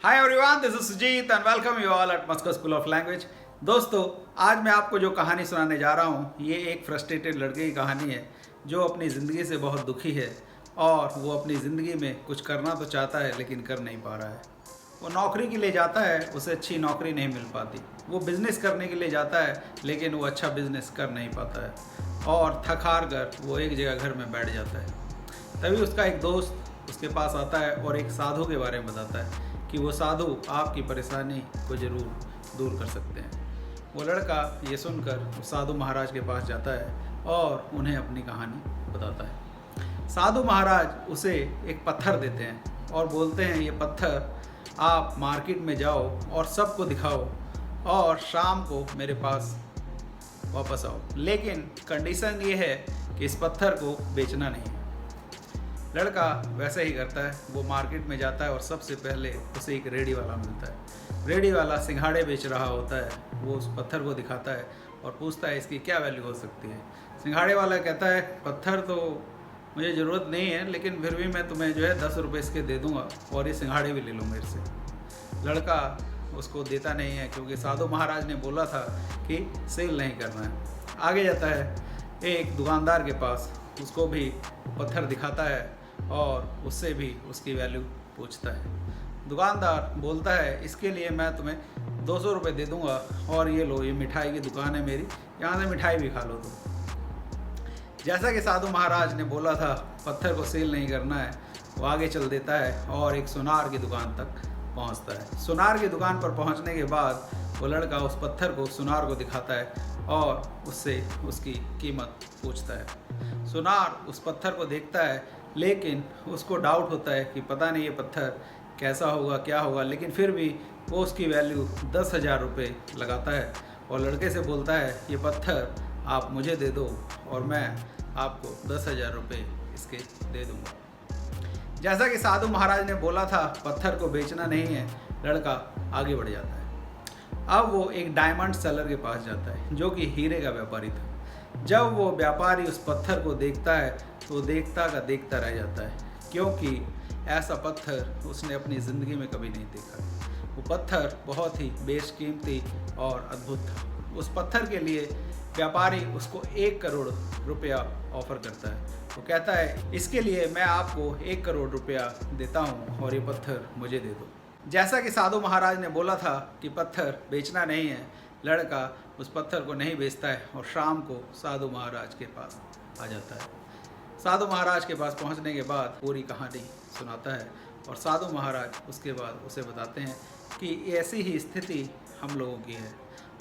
Hi everyone, this is Sujit and welcome you all at Musco school of language. दोस्तों, आज मैं आपको जो कहानी सुनाने जा रहा हूँ ये एक फ्रस्ट्रेटेड लड़के की कहानी है जो अपनी ज़िंदगी से बहुत दुखी है और वो अपनी ज़िंदगी में कुछ करना तो चाहता है लेकिन कर नहीं पा रहा है। वो नौकरी के लिए जाता है, उसे अच्छी नौकरी नहीं मिल पाती। वो बिज़नेस करने के लिए जाता है लेकिन वो अच्छा बिज़नेस कर नहीं पाता है और थक हार कर वो एक जगह घर में बैठ जाता है। तभी उसका एक दोस्त उसके पास आता है और एक साधु के बारे में बताता है कि वो साधु आपकी परेशानी को ज़रूर दूर कर सकते हैं। वो लड़का ये सुनकर साधु महाराज के पास जाता है और उन्हें अपनी कहानी बताता है। साधु महाराज उसे एक पत्थर देते हैं और बोलते हैं ये पत्थर आप मार्केट में जाओ और सबको दिखाओ और शाम को मेरे पास वापस आओ, लेकिन कंडीशन ये है कि इस पत्थर को बेचना नहीं। लड़का वैसा ही करता है। वो मार्केट में जाता है और सबसे पहले उसे एक रेडी वाला मिलता है। रेडी वाला सिंघाड़े बेच रहा होता है। वो उस पत्थर को दिखाता है और पूछता है इसकी क्या वैल्यू हो सकती है। सिंघाड़े वाला कहता है पत्थर तो मुझे ज़रूरत नहीं है, लेकिन फिर भी मैं तुम्हें जो है 10 रुपये इसके दे दूँगा और ये सिंघाड़े भी ले लो मेरे से। लड़का उसको देता नहीं है क्योंकि साधु महाराज ने बोला था कि सेल नहीं करना है। आगे जाता है एक दुकानदार के पास, उसको भी पत्थर दिखाता है और उससे भी उसकी वैल्यू पूछता है। दुकानदार बोलता है इसके लिए मैं तुम्हें 200 रुपये दे दूंगा और ये लो, ये मिठाई की दुकान है मेरी, यहाँ से मिठाई भी खा लो तुम। जैसा कि साधु महाराज ने बोला था पत्थर को सेल नहीं करना है, वो आगे चल देता है और एक सुनार की दुकान तक पहुँचता है। सुनार की दुकान पर पहुँचने के बाद वो लड़का उस पत्थर को सुनार को दिखाता है और उससे उसकी कीमत पूछता है। सुनार उस पत्थर को देखता है लेकिन उसको डाउट होता है कि पता नहीं ये पत्थर कैसा होगा, क्या होगा, लेकिन फिर भी वो उसकी वैल्यू 10,000 रुपये लगाता है और लड़के से बोलता है ये पत्थर आप मुझे दे दो और मैं आपको 10,000 रुपये इसके दे दूँगा। जैसा कि साधु महाराज ने बोला था पत्थर को बेचना नहीं है, लड़का आगे बढ़ जाता है। अब वो एक डायमंड सेलर के पास जाता है जो कि हीरे का व्यापारी था। जब वो व्यापारी उस पत्थर को देखता है तो देखता का देखता रह जाता है, क्योंकि ऐसा पत्थर उसने अपनी ज़िंदगी में कभी नहीं देखा। वो पत्थर बहुत ही बेशकीमती और अद्भुत था। उस पत्थर के लिए व्यापारी उसको 1 करोड़ रुपया ऑफर करता है। वो कहता है इसके लिए मैं आपको 1 करोड़ रुपया देता हूँ और ये पत्थर मुझे दे दो। जैसा कि साधु महाराज ने बोला था कि पत्थर बेचना नहीं है, लड़का उस पत्थर को नहीं बेचता है और शाम को साधु महाराज के पास आ जाता है। साधु महाराज के पास पहुंचने के बाद पूरी कहानी सुनाता है और साधु महाराज उसके बाद उसे बताते हैं कि ऐसी ही स्थिति हम लोगों की है।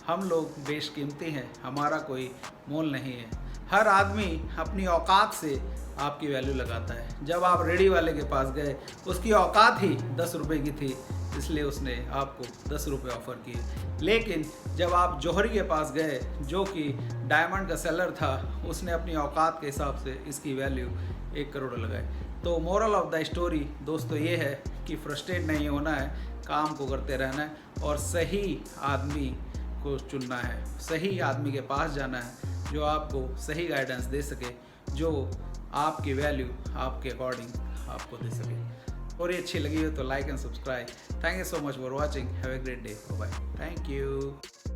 हम लोग बेशकीमती हैं, हमारा कोई मोल नहीं है। हर आदमी अपनी औकात से आपकी वैल्यू लगाता है। जब आप रेडी वाले के पास गए उसकी औकात ही 10 रुपये की थी, इसलिए उसने आपको 10 रुपये ऑफ़र किए। लेकिन जब आप जौहरी के पास गए जो कि डायमंड का सेलर था, उसने अपनी औकात के हिसाब से इसकी वैल्यू 1 करोड़ लगाई। तो मोरल ऑफ द स्टोरी दोस्तों ये है कि फ्रस्ट्रेट नहीं होना है, काम को करते रहना है और सही आदमी को चुनना है। सही आदमी के पास जाना है जो आपको सही गाइडेंस दे सके, जो आपकी वैल्यू आपके अकॉर्डिंग आपको दे सके। और ये अच्छी लगी हो तो like and subscribe. Thank you so much for watching. Have a great day. Bye. Thank you.